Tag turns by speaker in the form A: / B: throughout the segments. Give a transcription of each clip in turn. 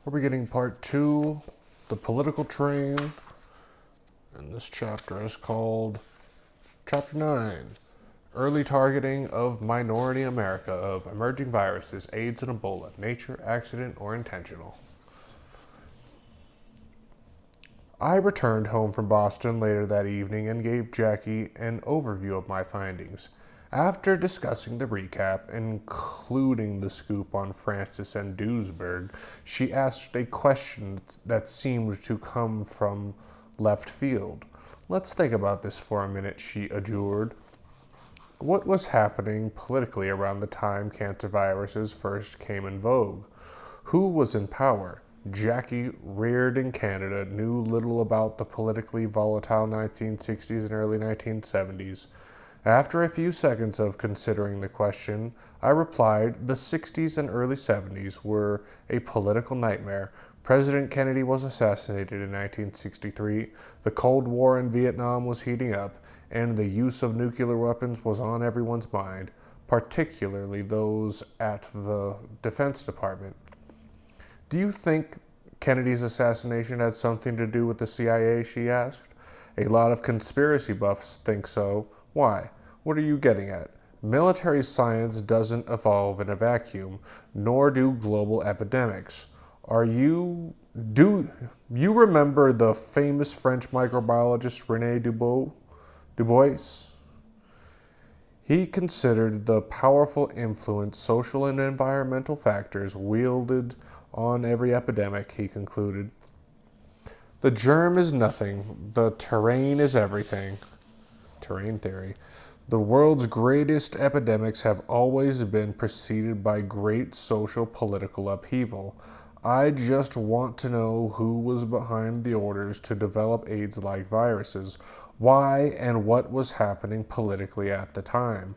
A: We're beginning part 2, The Political Train, and this chapter is called Chapter 9, Early Targeting of Minority America of Emerging Viruses, AIDS and Ebola, Nature, Accident, or Intentional. I returned home from Boston later that evening and gave Jackie an overview of my findings. After discussing the recap, including the scoop on Francis and Duisberg, she asked a question that seemed to come from left field. "Let's think about this for a minute," she adjured. What was happening politically around the time cancer viruses first came in vogue? Who was in power? Jackie, reared in Canada, knew little about the politically volatile 1960s and early 1970s. After a few seconds of considering the question, I replied the 60s and early 70s were a political nightmare. President Kennedy was assassinated in 1963, the Cold War in Vietnam was heating up, and the use of nuclear weapons was on everyone's mind, particularly those at the Defense Department. "Do you think Kennedy's assassination had something to do with the CIA?" she asked. "A lot of conspiracy buffs think so. Why? What are you getting at? Military science doesn't evolve in a vacuum, nor do global epidemics. Do you remember the famous French microbiologist René Dubois? He considered the powerful influence social and environmental factors wielded on every epidemic, he concluded. The germ is nothing, the terrain is everything. Terrain theory. The world's greatest epidemics have always been preceded by great social political upheaval. I just want to know who was behind the orders to develop AIDS-like viruses, why and what was happening politically at the time.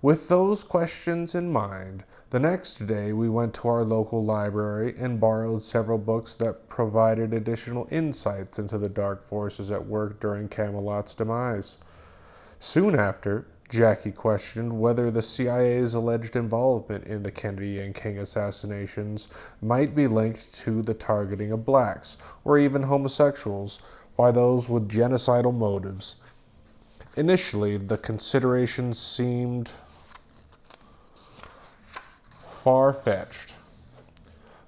A: With those questions in mind, the next day we went to our local library and borrowed several books that provided additional insights into the dark forces at work during Camelot's demise. Soon after, Jackie questioned whether the CIA's alleged involvement in the Kennedy and King assassinations might be linked to the targeting of blacks, or even homosexuals, by those with genocidal motives. Initially, the considerations seemed far-fetched,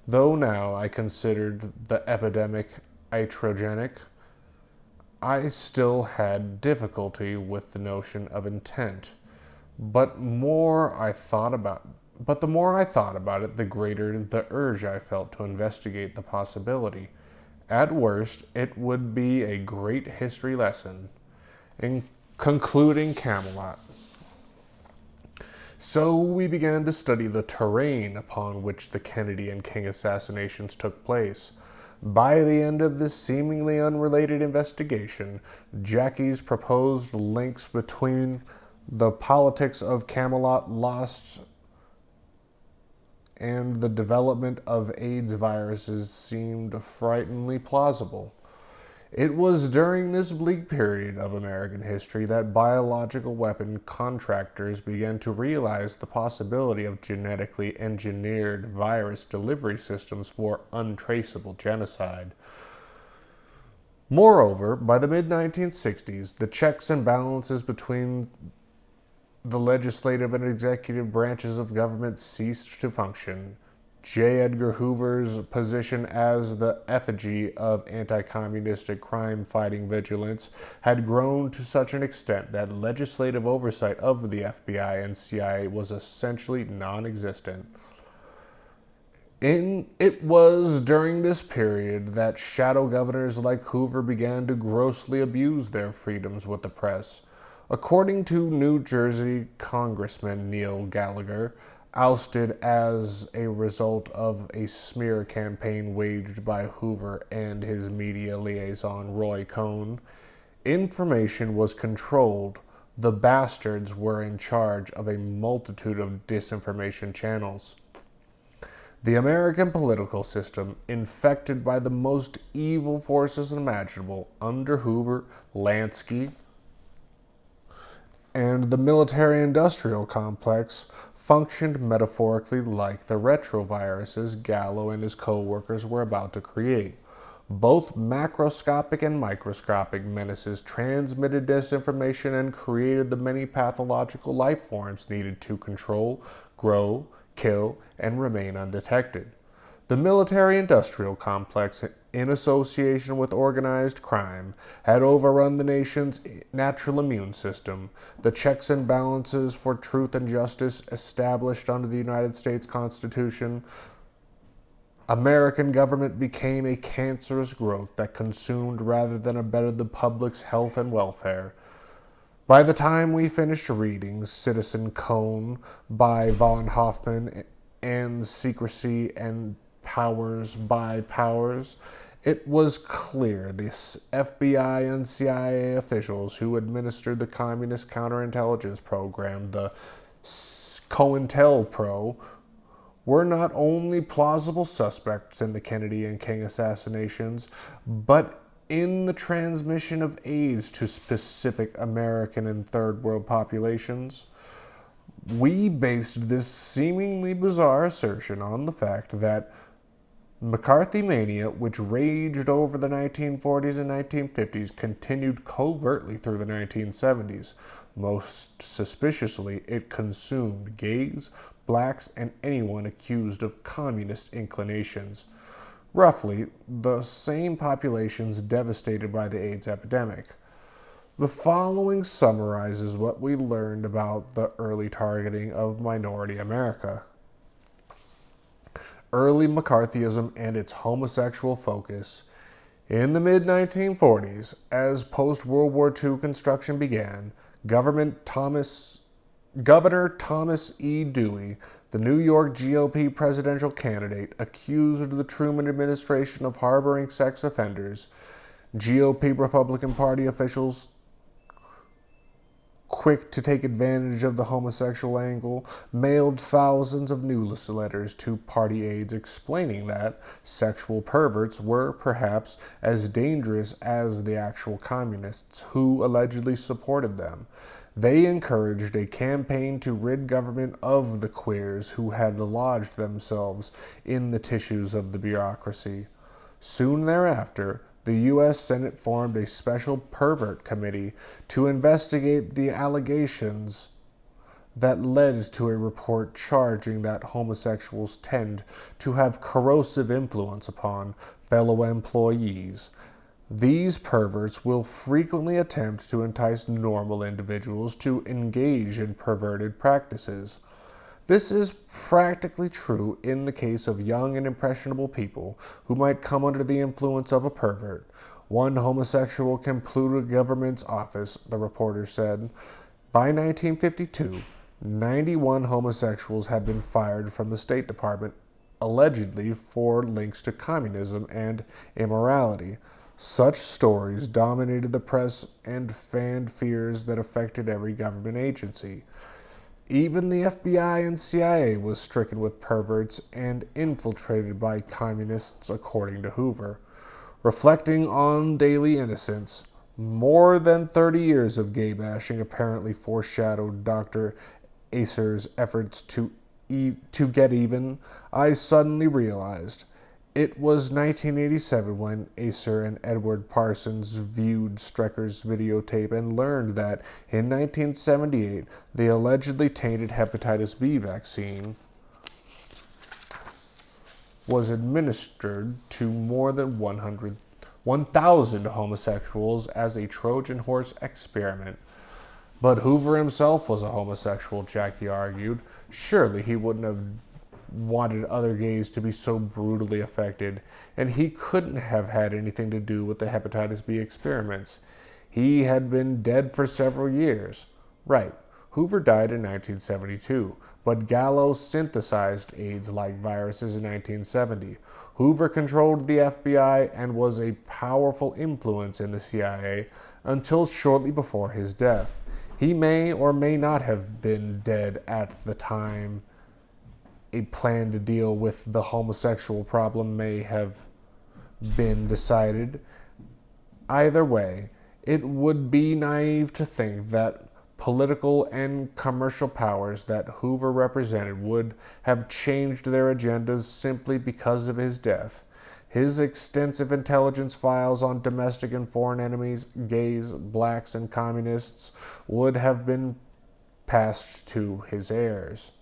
A: though now I considered the epidemic iatrogenic. I still had difficulty with the notion of intent, but the more I thought about it, the greater the urge I felt to investigate the possibility. At worst, it would be a great history lesson. In concluding Camelot. So we began to study the terrain upon which the Kennedy and King assassinations took place. By the end of this seemingly unrelated investigation, Jackie's proposed links between the politics of Camelot lost and the development of AIDS viruses seemed frighteningly plausible. It was during this bleak period of American history that biological weapon contractors began to realize the possibility of genetically engineered virus delivery systems for untraceable genocide. Moreover, by the mid-1960s, the checks and balances between the legislative and executive branches of government ceased to function. J. Edgar Hoover's position as the effigy of anti-communistic crime-fighting vigilance had grown to such an extent that legislative oversight of the FBI and CIA was essentially non-existent. It was during this period that shadow governors like Hoover began to grossly abuse their freedoms with the press. According to New Jersey Congressman Neil Gallagher, ousted as a result of a smear campaign waged by Hoover and his media liaison Roy Cohn, information was controlled. The bastards were in charge of a multitude of disinformation channels. The American political system, infected by the most evil forces imaginable under Hoover, Lansky, And the military-industrial complex functioned metaphorically like the retroviruses Gallo and his co-workers were about to create. Both macroscopic and microscopic menaces transmitted disinformation and created the many pathological life forms needed to control, grow, kill, and remain undetected. The military-industrial complex, in association with organized crime, had overrun the nation's natural immune system. The checks and balances for truth and justice established under the United States Constitution, American government became a cancerous growth that consumed rather than abetted the public's health and welfare. By the time we finished reading Citizen Cone by von Hoffman and Secrecy and Powers by Powers, it was clear the FBI and CIA officials who administered the Communist Counterintelligence Program, the COINTELPRO, were not only plausible suspects in the Kennedy and King assassinations, but in the transmission of AIDS to specific American and Third World populations. We based this seemingly bizarre assertion on the fact that McCarthy mania, which raged over the 1940s and 1950s, continued covertly through the 1970s. Most suspiciously, it consumed gays, blacks, and anyone accused of communist inclinations. Roughly, the same populations devastated by the AIDS epidemic. The following summarizes what we learned about the early targeting of minority America. Early McCarthyism and its homosexual focus. In the mid-1940s, as post-World War II construction began, Governor Thomas E. Dewey, the New York GOP presidential candidate, accused the Truman administration of harboring sex offenders. GOP Republican Party officials, quick to take advantage of the homosexual angle, mailed thousands of newsletters to party aides explaining that sexual perverts were perhaps as dangerous as the actual communists who allegedly supported them. They encouraged a campaign to rid government of the queers who had lodged themselves in the tissues of the bureaucracy. Soon thereafter, the U.S. Senate formed a special pervert committee to investigate the allegations that led to a report charging that homosexuals tend to have corrosive influence upon fellow employees. These perverts will frequently attempt to entice normal individuals to engage in perverted practices. This is practically true in the case of young and impressionable people who might come under the influence of a pervert. One homosexual can polluted a government's office, the reporter said. By 1952, 91 homosexuals had been fired from the State Department, allegedly for links to communism and immorality. Such stories dominated the press and fanned fears that affected every government agency. Even the FBI and CIA was stricken with perverts and infiltrated by communists, according to Hoover. Reflecting on daily innocence, more than 30 years of gay bashing apparently foreshadowed Dr. Acer's efforts to get even. I suddenly realized it was 1987 when Acer and Edward Parsons viewed Strecker's videotape and learned that in 1978, the allegedly tainted hepatitis B vaccine was administered to more than 1,000 homosexuals as a Trojan horse experiment. But Hoover himself was a homosexual, Jackie argued. Surely he wouldn't have wanted other gays to be so brutally affected, and he couldn't have had anything to do with the hepatitis B experiments. He had been dead for several years. Right, Hoover died in 1972, but Gallo synthesized AIDS-like viruses in 1970. Hoover controlled the FBI and was a powerful influence in the CIA until shortly before his death. He may or may not have been dead at the time a plan to deal with the homosexual problem may have been decided. Either way, it would be naive to think that political and commercial powers that Hoover represented would have changed their agendas simply because of his death. His extensive intelligence files on domestic and foreign enemies, gays, blacks, and communists would have been passed to his heirs.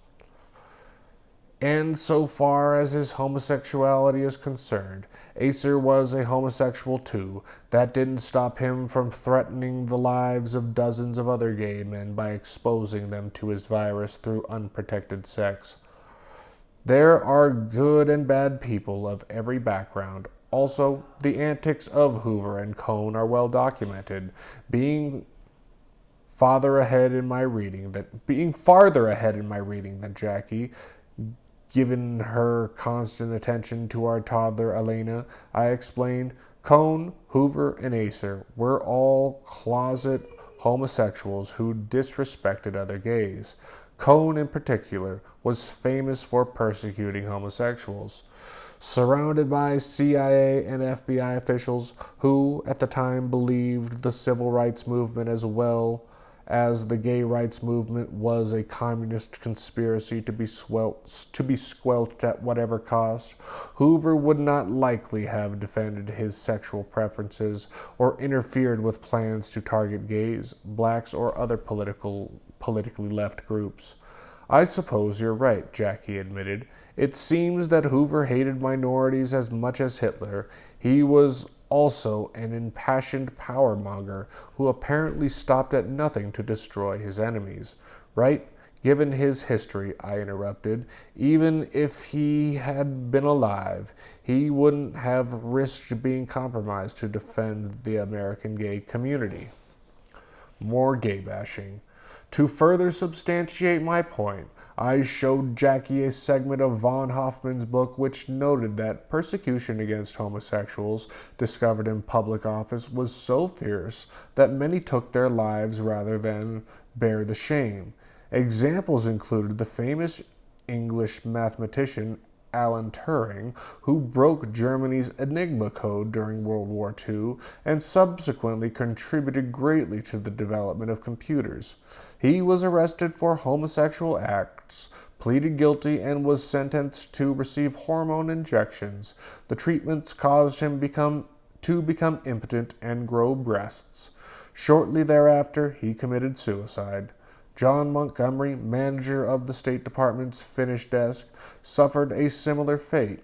A: And so far as his homosexuality is concerned, Acer was a homosexual too. That didn't stop him from threatening the lives of dozens of other gay men by exposing them to his virus through unprotected sex. There are good and bad people of every background. Also, the antics of Hoover and Cohn are well documented, being farther ahead in my reading than Jackie. Given her constant attention to our toddler Elena, I explained, Cohn, Hoover, and Acer were all closet homosexuals who disrespected other gays. Cohn, in particular, was famous for persecuting homosexuals. Surrounded by CIA and FBI officials who, at the time, believed the civil rights movement as well as the gay rights movement was a communist conspiracy to be squelched at whatever cost, Hoover would not likely have defended his sexual preferences or interfered with plans to target gays, blacks, or other politically left groups. I suppose you're right, Jackie admitted. It seems that Hoover hated minorities as much as Hitler. He was also an impassioned powermonger who apparently stopped at nothing to destroy his enemies. Right? Given his history, I interrupted, even if he had been alive, he wouldn't have risked being compromised to defend the American gay community. More gay bashing. To further substantiate my point, I showed Jackie a segment of von Hoffman's book which noted that persecution against homosexuals discovered in public office was so fierce that many took their lives rather than bear the shame. Examples included the famous English mathematician Alan Turing, who broke Germany's Enigma code during World War II and subsequently contributed greatly to the development of computers. He was arrested for homosexual acts, pleaded guilty, and was sentenced to receive hormone injections. The treatments caused him to become impotent and grow breasts. Shortly thereafter, he committed suicide. John Montgomery, manager of the State Department's Finnish desk, suffered a similar fate.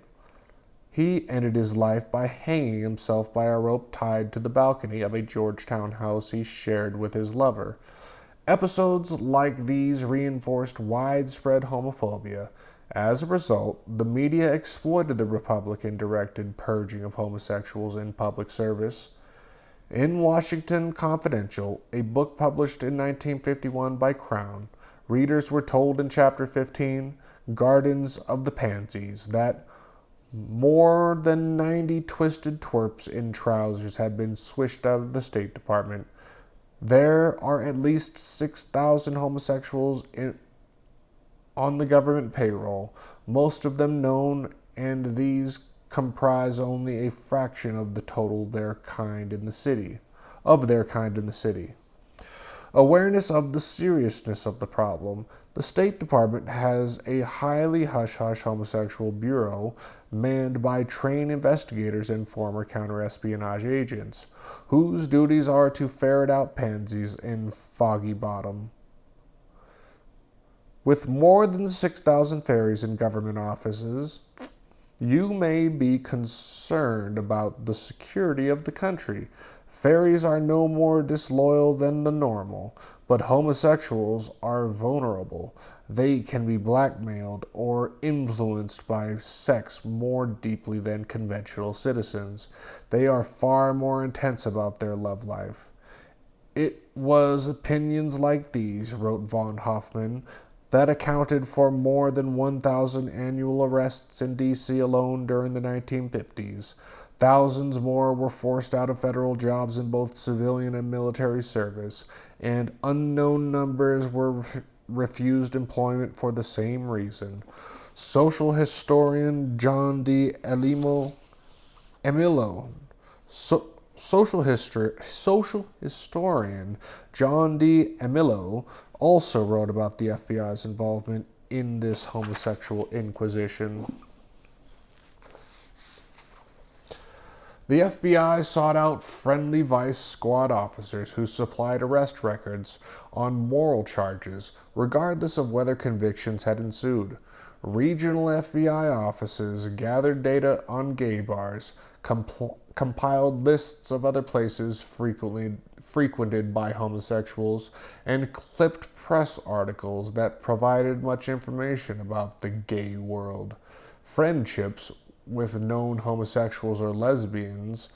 A: He ended his life by hanging himself by a rope tied to the balcony of a Georgetown house he shared with his lover. Episodes like these reinforced widespread homophobia. As a result, the media exploited the Republican-directed purging of homosexuals in public service. In Washington Confidential, a book published in 1951 by Crown, readers were told in Chapter 15, Gardens of the Pansies, that more than 90 twisted twerps in trousers had been swished out of the State Department. There are at least 6,000 homosexuals on the government payroll, most of them known, and these comprise only a fraction of the total of their kind in the city. Awareness of the seriousness of the problem, the State Department has a highly hush-hush homosexual bureau manned by trained investigators and former counter-espionage agents, whose duties are to ferret out pansies in Foggy Bottom. With more than 6,000 fairies in government offices, you may be concerned about the security of the country. Fairies are no more disloyal than the normal, but homosexuals are vulnerable. They can be blackmailed or influenced by sex more deeply than conventional citizens. They are far more intense about their love life. It was opinions like these, wrote von Hoffman, that accounted for more than 1,000 annual arrests in D.C. alone during the 1950s. Thousands more were forced out of federal jobs in both civilian and military service, and unknown numbers were refused employment for the same reason. Social historian John D. Emilo Social historian John D.M.D. also wrote about the FBI's involvement in this homosexual inquisition. The FBI sought out friendly vice squad officers who supplied arrest records on moral charges, regardless of whether convictions had ensued. Regional FBI offices gathered data on gay bars, compiled lists of other places frequented by homosexuals, and clipped press articles that provided much information about the gay world. Friendships with known homosexuals or lesbians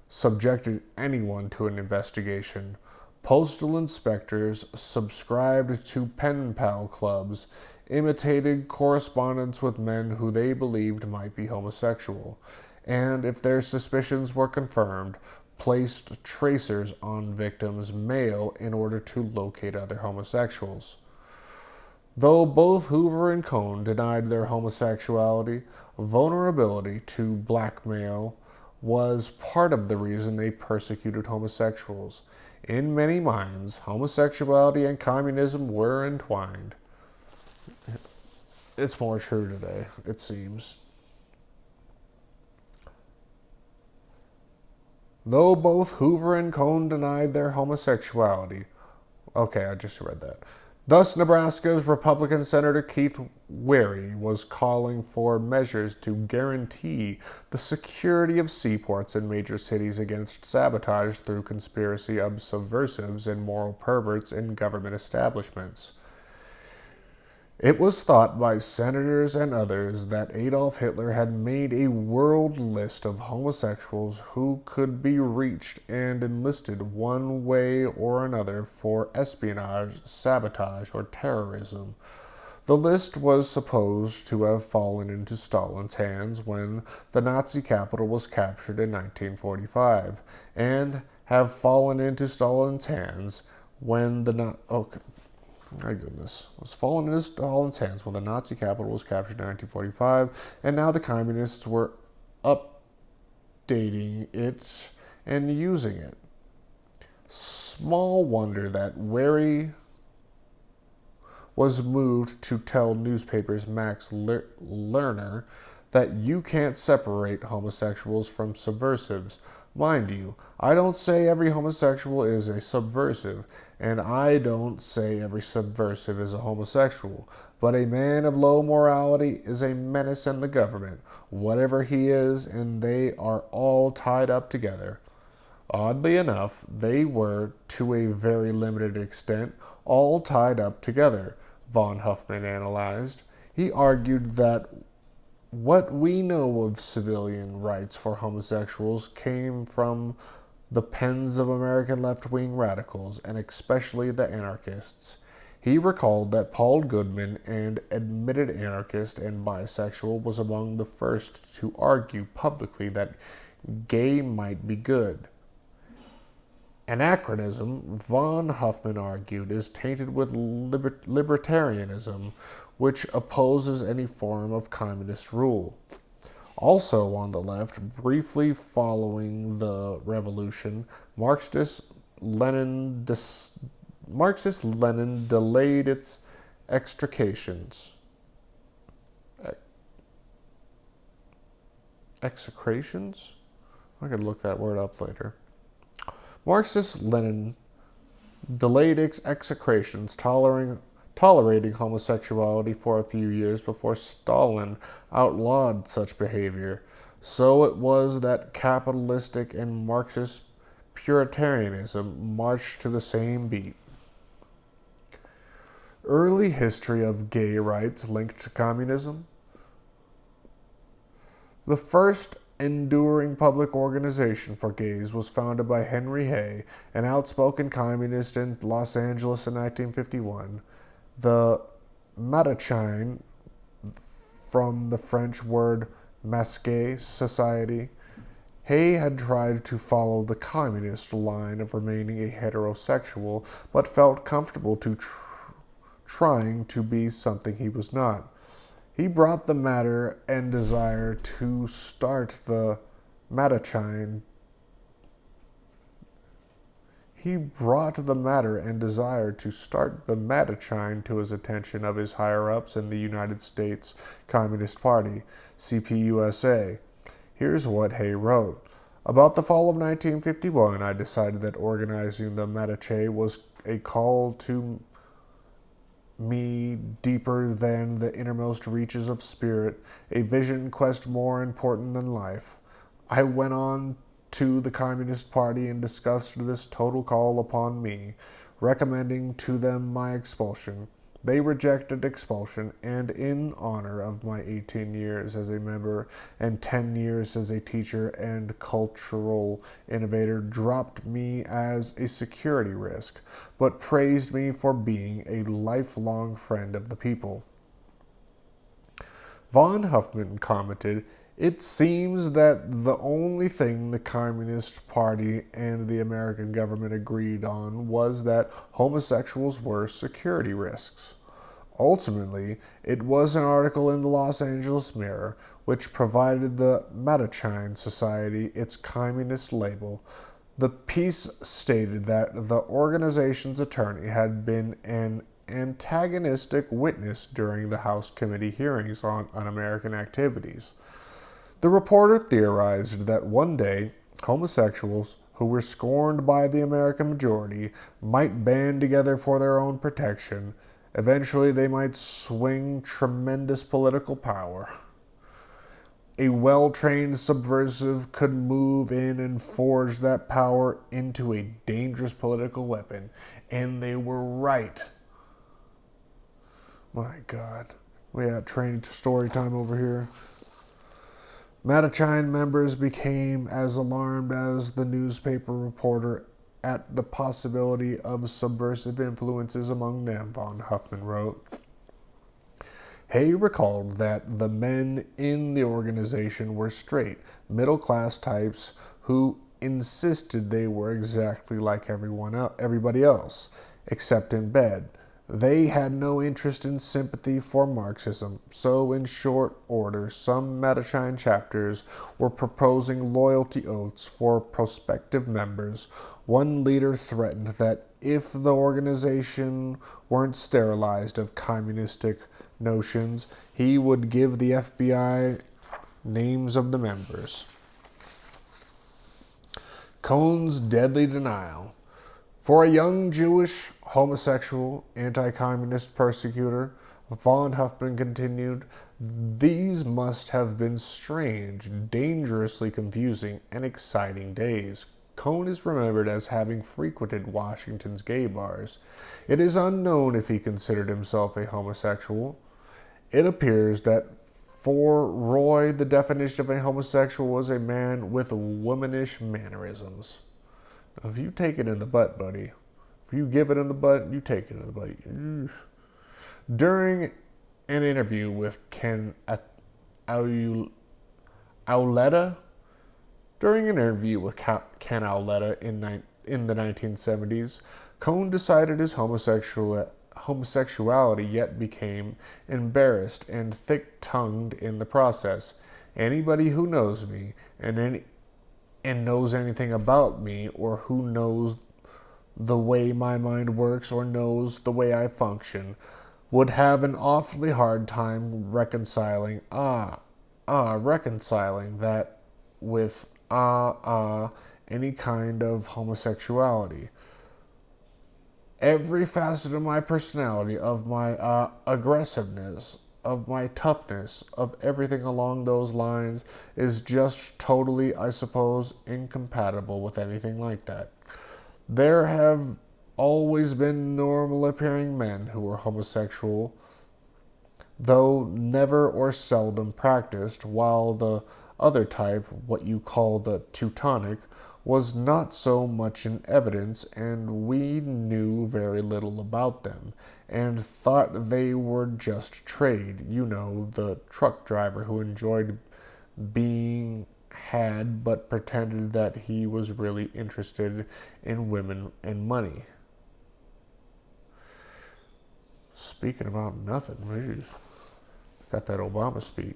A: subjected anyone to an investigation. Postal inspectors subscribed to pen pal clubs, imitated correspondence with men who they believed might be homosexual, and if their suspicions were confirmed, placed tracers on victims' mail in order to locate other homosexuals. Though both Hoover and Cohn denied their homosexuality, vulnerability to blackmail was part of the reason they persecuted homosexuals. In many minds, homosexuality and communism were entwined. It's more true today, it seems. Though both Hoover and Cohn denied their homosexuality. Okay, I just read that. Thus, Nebraska's Republican Senator Keith Wary was calling for measures to guarantee the security of seaports in major cities against sabotage through conspiracy of subversives and moral perverts in government establishments. It was thought by senators and others that Adolf Hitler had made a world list of homosexuals who could be reached and enlisted one way or another for espionage, sabotage, or terrorism. The list was supposed to have fallen into Stalin's hands when the Nazi capital was captured in 1945, and have fallen into Stalin's hands when my goodness. Was fallen into Stalin's hands when the Nazi capital was captured in 1945, and now the communists were updating it and using it. Small wonder that Wary was moved to tell newspaper's Max Lerner that you can't separate homosexuals from subversives. Mind you, I don't say every homosexual is a subversive, and I don't say every subversive is a homosexual, but a man of low morality is a menace in the government, whatever he is, and they are all tied up together. Oddly enough, they were, to a very limited extent, all tied up together, von Huffman analyzed. He argued that what we know of civilian rights for homosexuals came from the pens of American left-wing radicals, and especially the anarchists. He recalled that Paul Goodman, an admitted anarchist and bisexual, was among the first to argue publicly that gay might be good. Anachronism, von Huffman argued, is tainted with libertarianism, which opposes any form of communist rule. Also on the left, briefly following the revolution, Marxist-Lenin delayed its execrations. Execrations? I could look that word up later. Marxist-Lenin delayed its execrations, tolerating homosexuality for a few years before Stalin outlawed such behavior. So it was that capitalistic and Marxist Puritanianism marched to the same beat. Early history of gay rights linked to communism. The first enduring public organization for gays was founded by Henry Hay, an outspoken communist in Los Angeles in 1951. The Mattachine, from the French word masqué, society. Hay had tried to follow the communist line of remaining a heterosexual, but felt comfortable trying to be something he was not. He brought the matter and desire to start the Mattachine He brought the matter and desire to start the Matachine to his attention of his higher-ups in the United States Communist Party, CPUSA. Here's what Hay wrote. About the fall of 1951, I decided that organizing the Matache was a call to me deeper than the innermost reaches of spirit, a vision quest more important than life. I went on to the Communist Party and discussed this total call upon me, recommending to them my expulsion. They rejected expulsion, and in honor of my 18 years as a member and 10 years as a teacher and cultural innovator, dropped me as a security risk, but praised me for being a lifelong friend of the people. Von Huffman commented, "It seems that the only thing the Communist Party and the American government agreed on was that homosexuals were security risks." Ultimately, it was an article in the Los Angeles Mirror which provided the Matachine Society its communist label. The piece stated that the organization's attorney had been an antagonistic witness during the House Committee hearings on Un-American activities. The reporter theorized that one day, homosexuals, who were scorned by the American majority, might band together for their own protection. Eventually, they might swing tremendous political power. A well-trained subversive could move in and forge that power into a dangerous political weapon. And they were right. My God. We had training story time over here. Matachine members became as alarmed as the newspaper reporter at the possibility of subversive influences among them, von Huffman wrote. Hay recalled that the men in the organization were straight, middle-class types who insisted they were exactly like everybody else, except in bed. They had no interest in sympathy for Marxism, so in short order, some Matachine chapters were proposing loyalty oaths for prospective members. One leader threatened that if the organization weren't sterilized of communistic notions, he would give the FBI names of the members. Cohn's deadly denial. For a young Jewish, homosexual, anti-communist persecutor, von Huffman continued, these must have been strange, dangerously confusing, and exciting days. Cohn is remembered as having frequented Washington's gay bars. It is unknown if he considered himself a homosexual. It appears that for Roy, the definition of a homosexual was a man with womanish mannerisms. Now, if you take it in the butt, buddy, if you give it in the butt, you take it in the butt. During an interview with Ken Auletta, in the 1970s, Cohn decided his homosexuality, yet became embarrassed and thick-tongued in the process. Anybody who knows me and knows anything about me, or who knows the way my mind works or knows the way I function, would have an awfully hard time reconciling that with any kind of homosexuality. Every facet of my personality, of my aggressiveness, of my toughness, of everything along those lines is just totally, I suppose, incompatible with anything like that. There have always been normal-appearing men who were homosexual, though never or seldom practiced, while the other type, what you call the Teutonic, was not so much in evidence, and we knew very little about them, and thought they were just trade. You know, the truck driver who enjoyed being had but pretended that he was really interested in women and money. Speaking about nothing, got that Obama speak.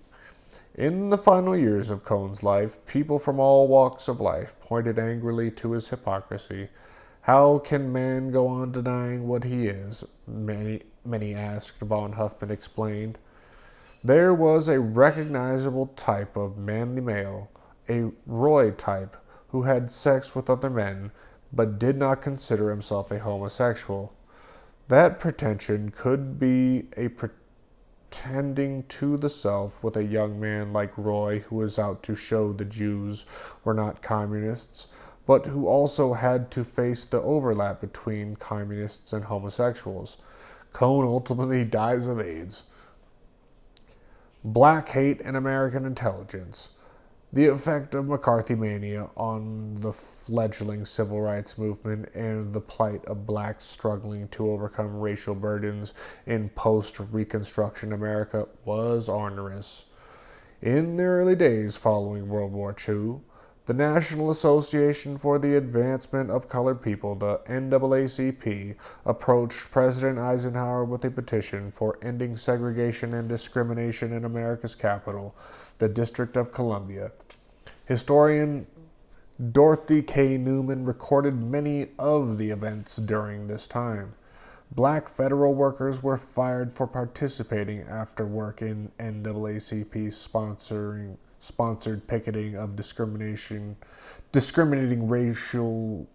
A: In the final years of Cohn's life, people from all walks of life pointed angrily to his hypocrisy. How can man go on denying what he is? Many asked, von Huffman explained. There was a recognizable type of manly male, a Roy type, who had sex with other men, but did not consider himself a homosexual. That pretension could be a pretending to the self with a young man like Roy who was out to show the Jews were not communists, but who also had to face the overlap between communists and homosexuals. Cohn ultimately dies of AIDS. Black hate and American intelligence. The effect of McCarthy mania on the fledgling civil rights movement and the plight of blacks struggling to overcome racial burdens in post-Reconstruction America was onerous. In the early days following World War II, the National Association for the Advancement of Colored People, the NAACP, approached President Eisenhower with a petition for ending segregation and discrimination in America's capital, the District of Columbia. Historian Dorothy K. Newman recorded many of the events during this time. Black federal workers were fired for participating after work in NAACP sponsored picketing of discriminating racial.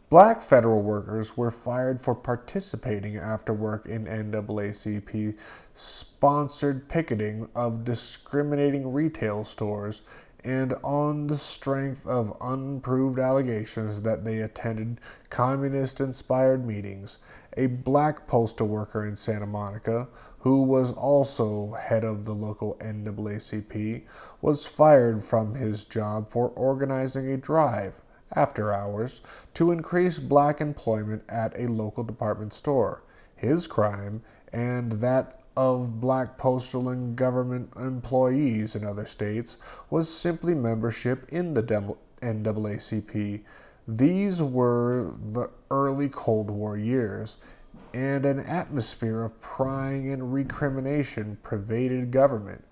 A: Black federal workers were fired for participating after work in NAACP sponsored picketing of discriminating retail stores and on the strength of unproved allegations that they attended communist-inspired meetings. A black postal worker in Santa Monica, who was also head of the local NAACP, was fired from his job for organizing a drive, after hours, to increase black employment at a local department store. His crime, and that of black postal and government employees in other states, was simply membership in the NAACP. These were the early Cold War years, and an atmosphere of prying and recrimination pervaded government.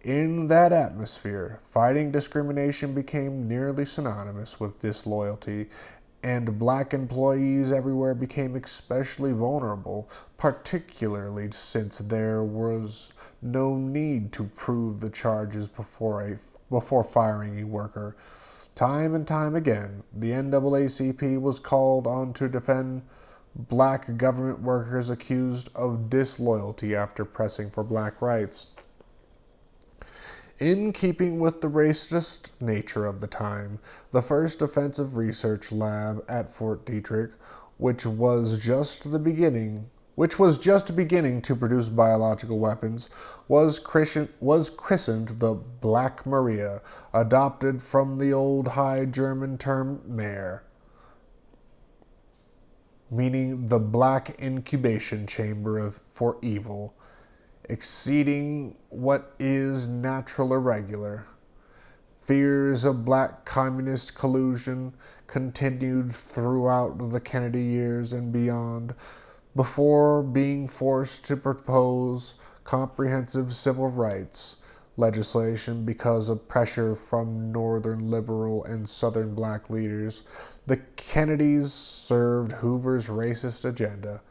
A: In that atmosphere, fighting discrimination became nearly synonymous with disloyalty, and black employees everywhere became especially vulnerable, particularly since there was no need to prove the charges before firing a worker. Time and time again, the NAACP was called on to defend black government workers accused of disloyalty after pressing for black rights. In keeping with the racist nature of the time, the first offensive research lab at Fort Detrick, which was just beginning to produce biological weapons, was christened the Black Maria, adopted from the old High German term Mare, meaning the black incubation chamber for evil, exceeding what is natural or regular. Fears of black communist collusion continued throughout the Kennedy years and beyond, before being forced to propose comprehensive civil rights legislation because of pressure from northern liberal and southern black leaders. The Kennedys served Hoover's racist agenda.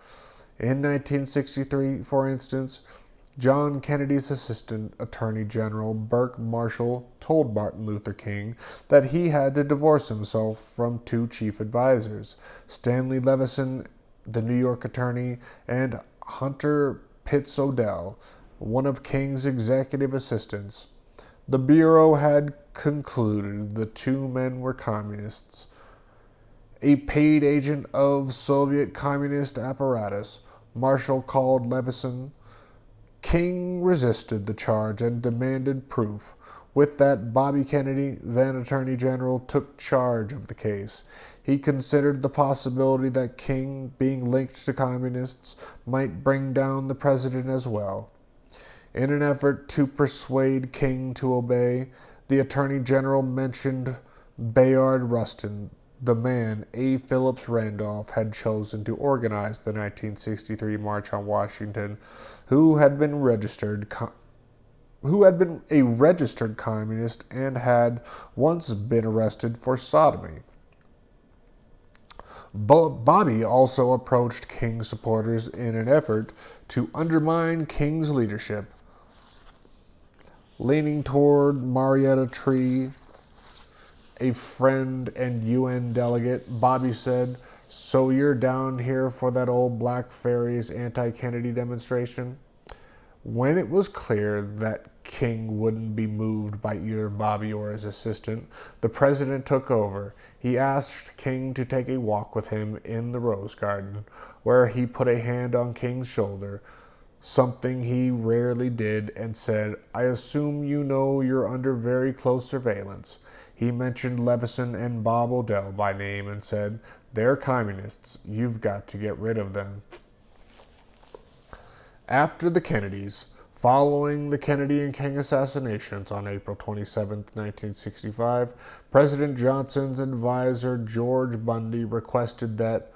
A: In 1963, for instance, John Kennedy's assistant attorney general, Burke Marshall, told Martin Luther King that he had to divorce himself from two chief advisors, Stanley Levison, the New York attorney, and Hunter Pitts Odell, one of King's executive assistants. The Bureau had concluded the two men were communists, a paid agent of Soviet communist apparatus. Marshall called Levison. King resisted the charge and demanded proof. With that, Bobby Kennedy, then Attorney General, took charge of the case. He considered the possibility that King, being linked to communists, might bring down the president as well. In an effort to persuade King to obey, the Attorney General mentioned Bayard Rustin, the man A. Phillips Randolph had chosen to organize the 1963 March on Washington, who had been who had been a registered communist and had once been arrested for sodomy. Bobby also approached King's supporters in an effort to undermine King's leadership. Leaning toward Marietta Tree, a friend and UN delegate, Bobby said, "So you're down here for that old Black Fairies anti-Kennedy demonstration?" When it was clear that King wouldn't be moved by either Bobby or his assistant, the president took over. He asked King to take a walk with him in the Rose Garden, where he put a hand on King's shoulder, something he rarely did, and said, "I assume you know you're under very close surveillance." He mentioned Levison and Bob Odell by name and said, "They're communists. You've got to get rid of them." After the Kennedys, following the Kennedy and King assassinations on April 27, 1965, President Johnson's advisor George Bundy requested that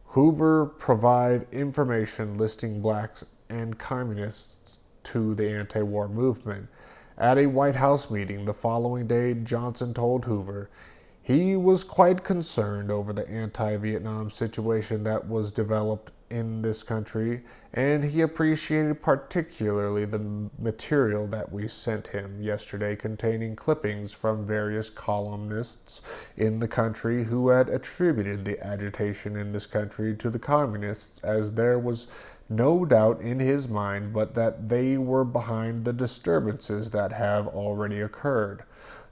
A: Hoover provide information listing blacks and communists to the anti-war movement. At a White House meeting the following day, Johnson told Hoover he was quite concerned over the anti-Vietnam situation that was developed in this country, and he appreciated particularly the material that we sent him yesterday containing clippings from various columnists in the country who had attributed the agitation in this country to the communists, as there was no doubt in his mind but that they were behind the disturbances that have already occurred.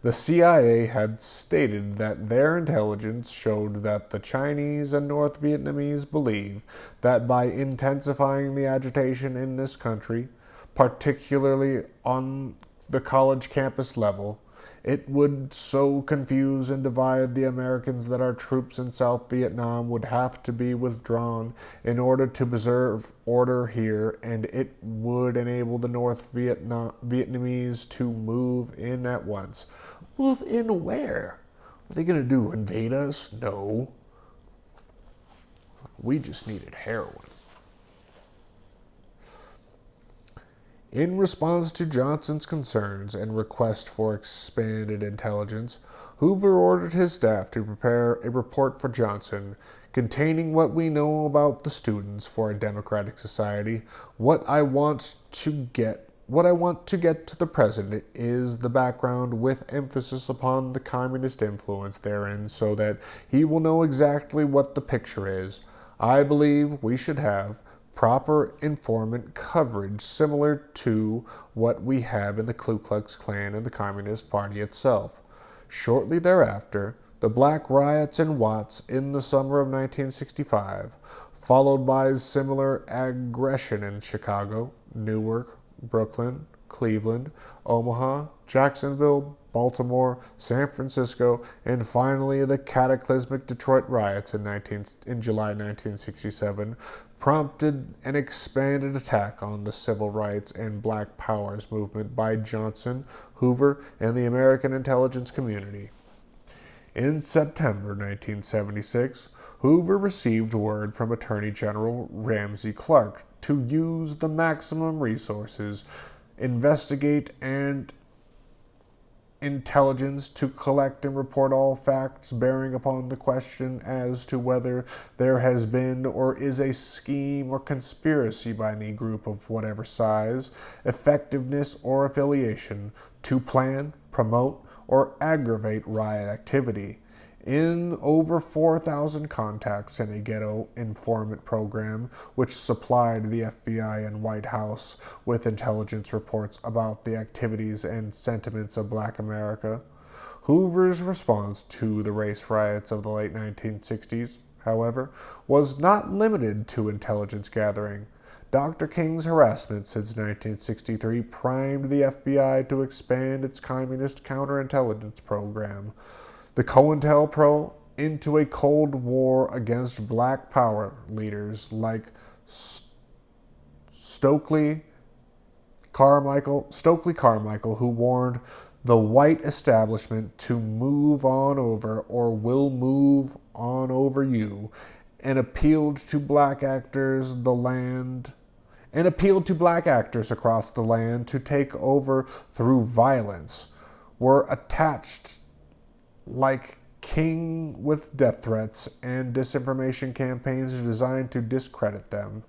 A: The CIA had stated that their intelligence showed that the Chinese and North Vietnamese believe that by intensifying the agitation in this country, particularly on the college campus level, it would so confuse and divide the Americans that our troops in South Vietnam would have to be withdrawn in order to preserve order here, and it would enable the North Vietnamese to move in at once. Move in where? What are they going to do, invade us? No. We just needed heroin. In response to Johnson's concerns and request for expanded intelligence, Hoover ordered his staff to prepare a report for Johnson containing what we know about the students for a democratic society. What I want to get to the president is the background with emphasis upon the communist influence therein so that he will know exactly what the picture is. I believe we should have proper informant coverage similar to what we have in the Ku Klux Klan and the Communist Party itself. Shortly thereafter, the black riots in Watts in the summer of 1965, followed by similar aggression in Chicago, Newark, Brooklyn, Cleveland, Omaha, Jacksonville, Baltimore, San Francisco, and finally the cataclysmic Detroit riots in July 1967 prompted an expanded attack on the civil rights and Black Powers movement by Johnson, Hoover, and the American intelligence community. In September 1976, Hoover received word from Attorney General Ramsey Clark to use the maximum resources, investigate, and intelligence to collect and report all facts bearing upon the question as to whether there has been or is a scheme or conspiracy by any group of whatever size, effectiveness, or affiliation to plan, promote, or aggravate riot activity. In over 4,000 contacts in a ghetto informant program, which supplied the FBI and White House with intelligence reports about the activities and sentiments of Black America. Hoover's response to the race riots of the late 1960s, however, was not limited to intelligence gathering. Dr. King's harassment since 1963 primed the FBI to expand its communist counterintelligence program, the COINTELPRO, into a Cold War against Black Power leaders like Stokely Carmichael, who warned the white establishment to move on over or will move on over you, and appealed to black actors, the land, and appealed to black actors across the land to take over through violence, were attached like King with death threats and disinformation campaigns designed to discredit them.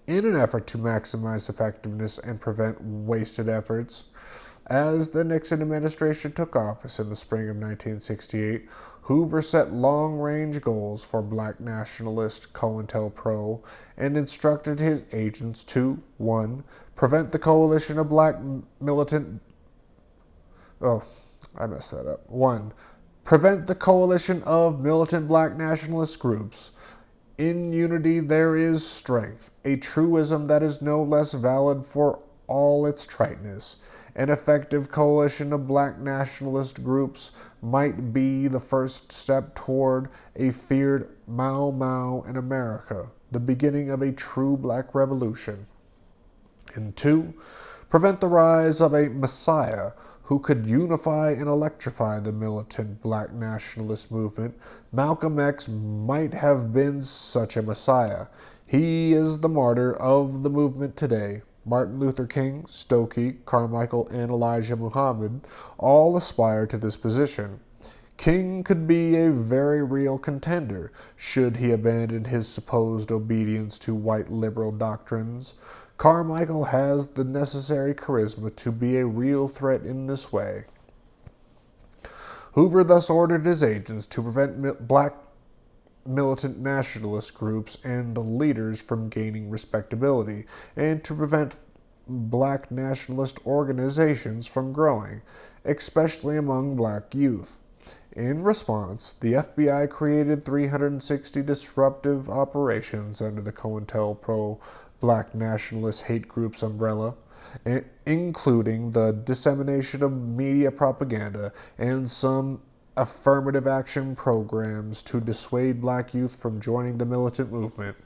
A: In an effort to maximize effectiveness and prevent wasted efforts, as the Nixon administration took office in the spring of 1968, Hoover set long-range goals for black nationalist COINTELPRO and instructed his agents to 1. Prevent the coalition of black militant... Oh, I messed that up. 1. Prevent the coalition of militant black nationalist groups. In unity there is strength, a truism that is no less valid for all its triteness. An effective coalition of black nationalist groups might be the first step toward a feared Mau Mau in America, the beginning of a true black revolution. And 2, prevent the rise of a messiah who could unify and electrify the militant black nationalist movement. Malcolm X might have been such a messiah. He is the martyr of the movement today. Martin Luther King, Stokely, Carmichael, and Elijah Muhammad all aspire to this position. King could be a very real contender should he abandon his supposed obedience to white liberal doctrines. Carmichael has the necessary charisma to be a real threat in this way. Hoover thus ordered his agents to prevent black militant nationalist groups and leaders from gaining respectability, and to prevent black nationalist organizations from growing, especially among black youth. In response, the FBI created 360 disruptive operations under the COINTELPRO Black Nationalist Hate Groups umbrella, including the dissemination of media propaganda and some affirmative action programs to dissuade black youth from joining the militant movement.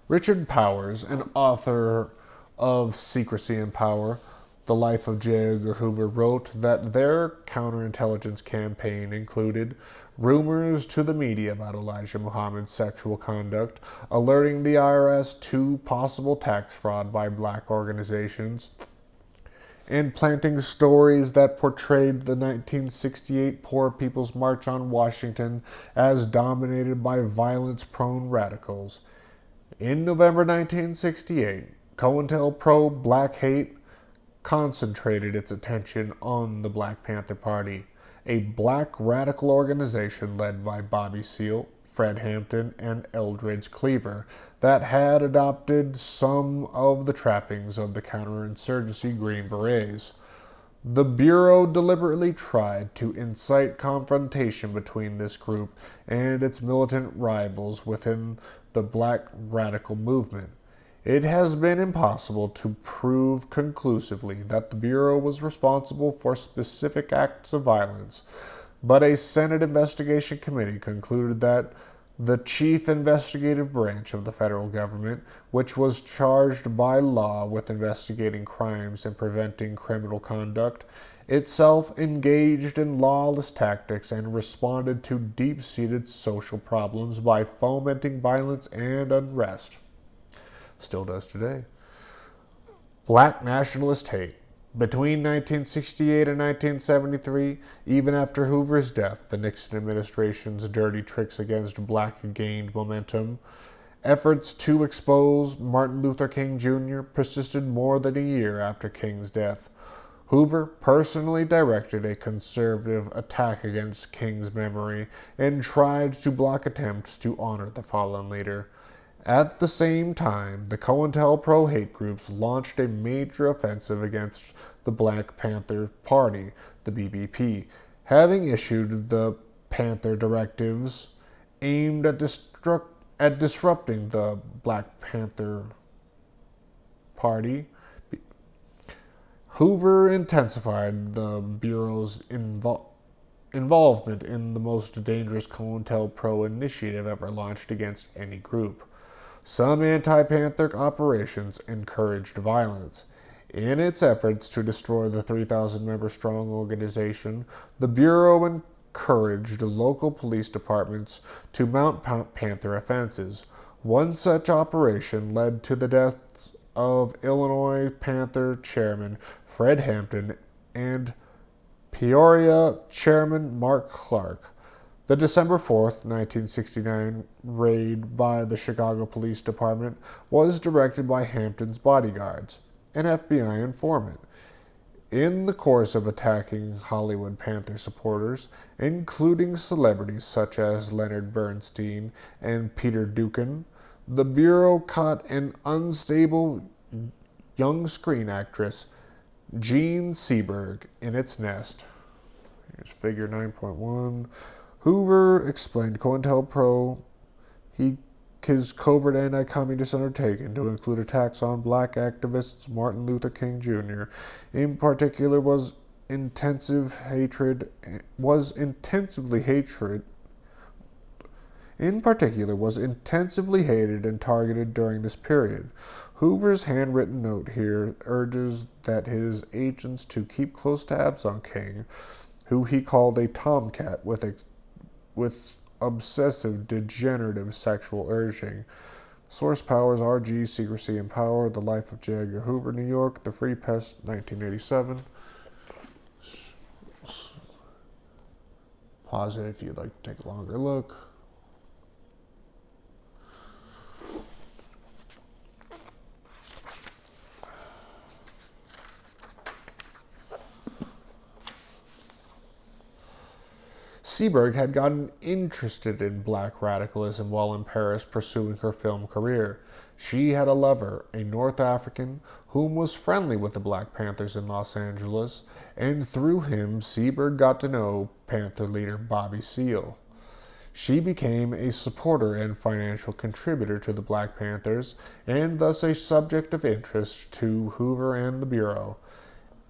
A: Richard Powers, an author of Secrecy and Power, The Life of J. Edgar Hoover, wrote that their counterintelligence campaign included rumors to the media about Elijah Muhammad's sexual conduct, alerting the IRS to possible tax fraud by black organizations, and planting stories that portrayed the 1968 Poor People's March on Washington as dominated by violence-prone radicals. In November 1968, COINTELPRO Black Hate concentrated its attention on the Black Panther Party, a black radical organization led by Bobby Seale, Fred Hampton, and Eldridge Cleaver that had adopted some of the trappings of the counterinsurgency Green Berets. The Bureau deliberately tried to incite confrontation between this group and its militant rivals within the black radical movement. It has been impossible to prove conclusively that the Bureau was responsible for specific acts of violence, but a Senate investigation committee concluded that the chief investigative branch of the federal government, which was charged by law with investigating crimes and preventing criminal conduct, itself engaged in lawless tactics and responded to deep-seated social problems by fomenting violence and unrest. Still does today. Black nationalist hate. Between 1968 and 1973, even after Hoover's death, the Nixon administration's dirty tricks against black gained momentum. Efforts to expose Martin Luther King Jr. persisted more than a year after King's death. Hoover personally directed a conservative attack against King's memory and tried to block attempts to honor the fallen leader. At the same time, the COINTELPRO hate groups launched a major offensive against the Black Panther Party, the BPP, having issued the Panther directives aimed at disrupting the Black Panther Party. Hoover intensified the Bureau's involvement in the most dangerous COINTELPRO initiative ever launched against any group. Some anti-Panther operations encouraged violence. In its efforts to destroy the 3,000-member strong organization, the Bureau encouraged local police departments to mount Panther offenses. One such operation led to the deaths of Illinois Panther chairman Fred Hampton and Peoria chairman Mark Clark. The December 4th, 1969 raid by the Chicago Police Department was directed by Hampton's bodyguards, an FBI informant. In the course of attacking Hollywood Panther supporters, including celebrities such as Leonard Bernstein and Peter Dukin, the Bureau caught an unstable young screen actress, Jean Seberg, in its nest. Here's figure 9.1. Hoover explained COINTELPRO his covert anti-communist undertaking to include attacks on black activists Martin Luther King Jr. In particular was intensively hated and targeted during this period. Hoover's handwritten note here urges that his agents to keep close tabs on King, who he called a tomcat with obsessive, degenerative sexual urging. Source powers RG, Secrecy and Power, The Life of J. Edgar Hoover, New York, The Free Press, 1987. Pause it if you'd like to take a longer look. Seberg had gotten interested in black radicalism while in Paris pursuing her film career. She had a lover, a North African, whom was friendly with the Black Panthers in Los Angeles, and through him Seberg got to know Panther leader Bobby Seale. She became a supporter and financial contributor to the Black Panthers, and thus a subject of interest to Hoover and the Bureau.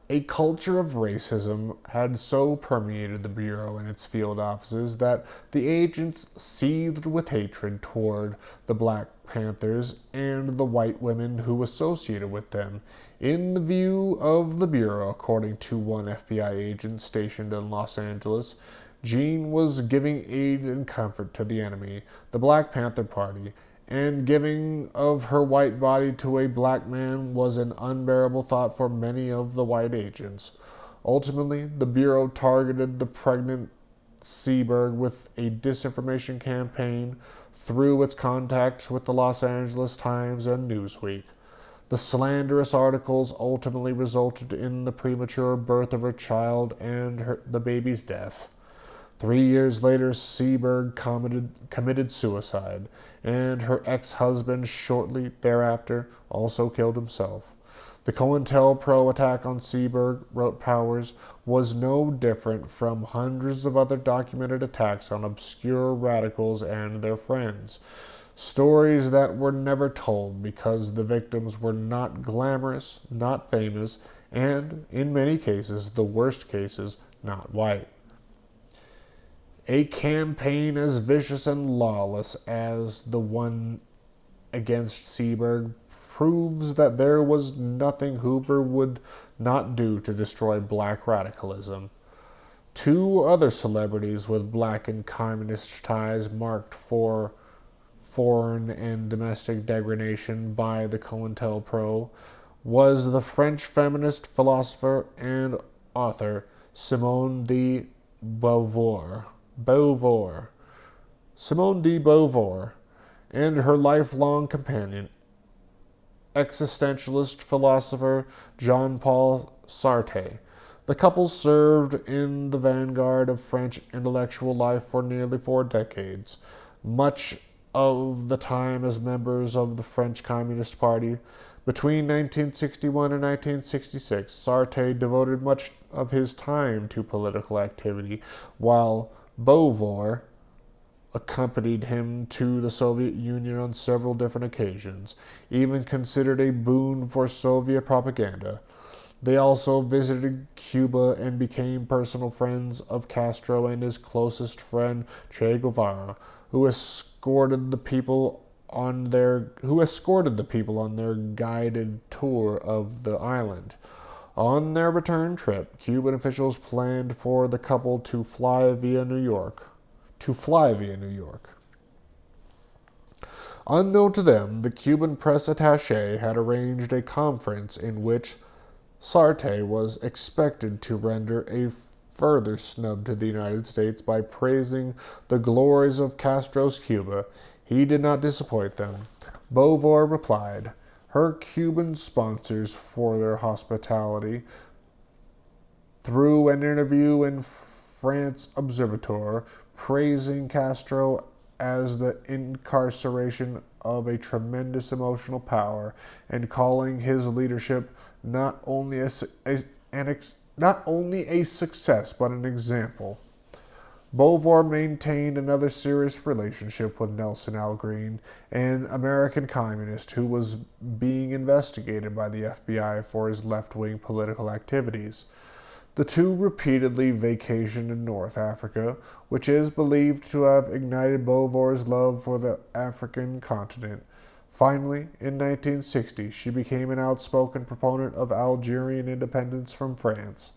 A: A culture of racism had so permeated the Bureau and its field offices that the agents seethed with hatred toward the Black Panthers and the white women who associated with them. In the view of the Bureau, according to one FBI agent stationed in Los Angeles, Jean was giving aid and comfort to the enemy, the Black Panther Party, and giving of her white body to a black man was an unbearable thought for many of the white agents. Ultimately, the Bureau targeted the pregnant Seberg with a disinformation campaign through its contacts with the Los Angeles Times and Newsweek. The slanderous articles ultimately resulted in the premature birth of her child and the baby's death. 3 years later, Seberg committed suicide, and her ex-husband shortly thereafter also killed himself. The COINTELPRO attack on Seberg, wrote Powers, was no different from hundreds of other documented attacks on obscure radicals and their friends. Stories that were never told because the victims were not glamorous, not famous, and, in many cases, the worst cases, not white. A campaign as vicious and lawless as the one against Seberg proves that there was nothing Hoover would not do to destroy black radicalism. 2 other celebrities with black and communist ties marked for foreign and domestic degradation by the COINTELPRO was the French feminist philosopher and author Simone de Beauvoir. Simone de Beauvoir, and her lifelong companion, existentialist philosopher Jean-Paul Sartre. The couple served in the vanguard of French intellectual life for nearly 4 decades, much of the time as members of the French Communist Party. Between 1961 and 1966, Sartre devoted much of his time to political activity, while Beauvoir accompanied him to the Soviet Union on several different occasions, even considered a boon for Soviet propaganda. They also visited Cuba and became personal friends of Castro and his closest friend Che Guevara, who escorted the people on their guided tour of the island. On their return trip, Cuban officials planned for the couple to fly via New York. Unknown to them, the Cuban press attaché had arranged a conference in which Sartre was expected to render a further snub to the United States by praising the glories of Castro's Cuba. He did not disappoint them. Beauvoir replied her Cuban sponsors for their hospitality through an interview in France Observateur, praising Castro as the incarceration of a tremendous emotional power and calling his leadership not only a success but an example. Beauvoir maintained another serious relationship with Nelson Algren, an American communist who was being investigated by the FBI for his left-wing political activities. The two repeatedly vacationed in North Africa, which is believed to have ignited Beauvoir's love for the African continent. Finally, in 1960, she became an outspoken proponent of Algerian independence from France.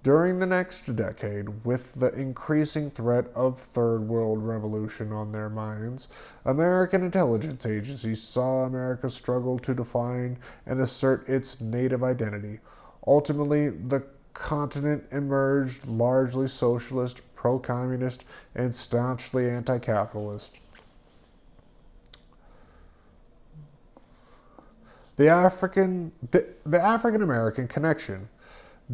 A: During the next decade, with the increasing threat of Third World Revolution on their minds, American intelligence agencies saw America struggle to define and assert its native identity. Ultimately, the continent emerged largely socialist, pro-communist, and staunchly anti-capitalist. The African-American connection.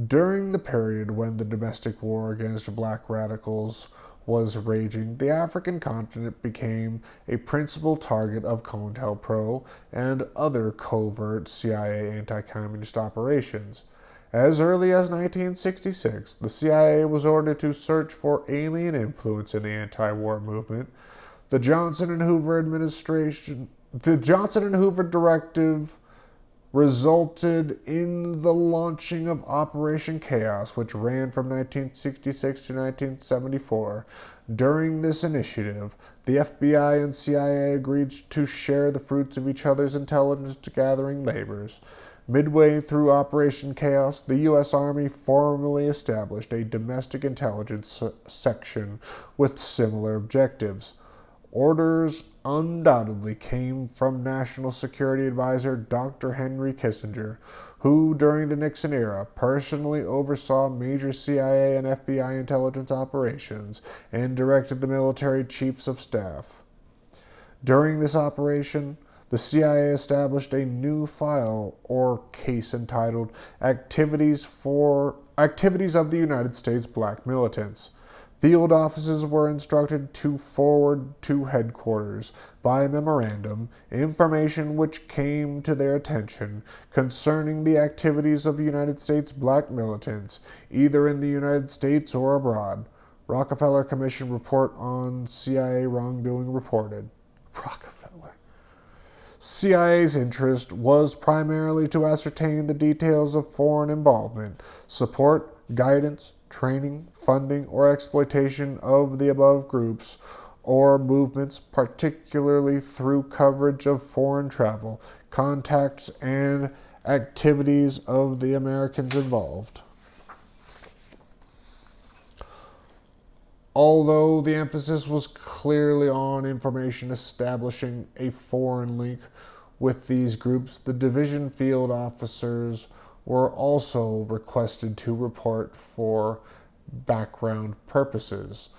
A: During the period when the domestic war against black radicals was raging, the African continent became a principal target of COINTELPRO and other covert CIA anti-communist operations. As early as 1966, the CIA was ordered to search for alien influence in the anti-war movement. The Johnson and Hoover directive resulted in the launching of Operation Chaos, which ran from 1966 to 1974. During this initiative, the FBI and CIA agreed to share the fruits of each other's intelligence-gathering labors. Midway through Operation Chaos, the U.S. Army formally established a domestic intelligence section with similar objectives. Orders undoubtedly came from National Security Advisor Dr. Henry Kissinger, who, during the Nixon era, personally oversaw major CIA and FBI intelligence operations and directed the military chiefs of staff. During this operation, the CIA established a new file or case entitled Activities of the United States Black Militants. Field offices were instructed to forward to headquarters, by memorandum, information which came to their attention concerning the activities of United States black militants, either in the United States or abroad. Rockefeller Commission report on CIA wrongdoing reported. Rockefeller. CIA's interest was primarily to ascertain the details of foreign involvement, support, guidance, training, funding, or exploitation of the above groups or movements, particularly through coverage of foreign travel, contacts, and activities of the Americans involved. Although the emphasis was clearly on information establishing a foreign link with these groups, the division field officers were also requested to report for background purposes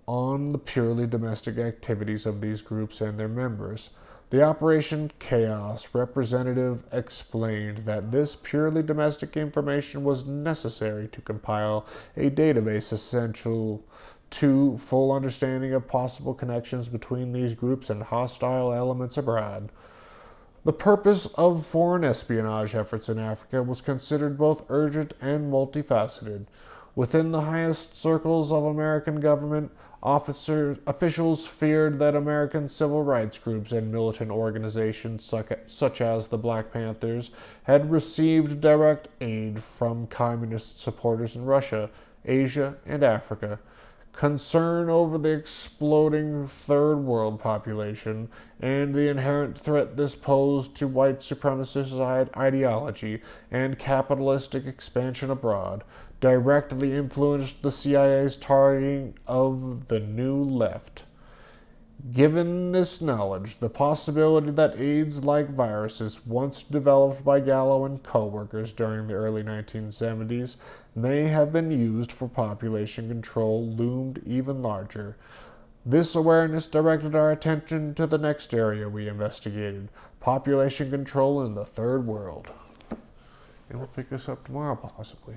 A: on the purely domestic activities of these groups and their members. The Operation Chaos representative explained that this purely domestic information was necessary to compile a database essential to full understanding of possible connections between these groups and hostile elements abroad. The purpose of foreign espionage efforts in Africa was considered both urgent and multifaceted. Within the highest circles of American government, officials feared that American civil rights groups and militant organizations such as the Black Panthers had received direct aid from communist supporters in Russia, Asia, and Africa. concern over the exploding third world population, and the inherent threat this posed to white supremacist ideology and capitalistic expansion abroad, directly influenced the CIA's targeting of the New Left. Given this knowledge, the possibility that AIDS-like viruses, once developed by Gallo and co-workers during the early 1970s, may have been used for population control loomed even larger. This awareness directed our attention to the next area we investigated, population control in the Third World. And we'll pick this up tomorrow, possibly.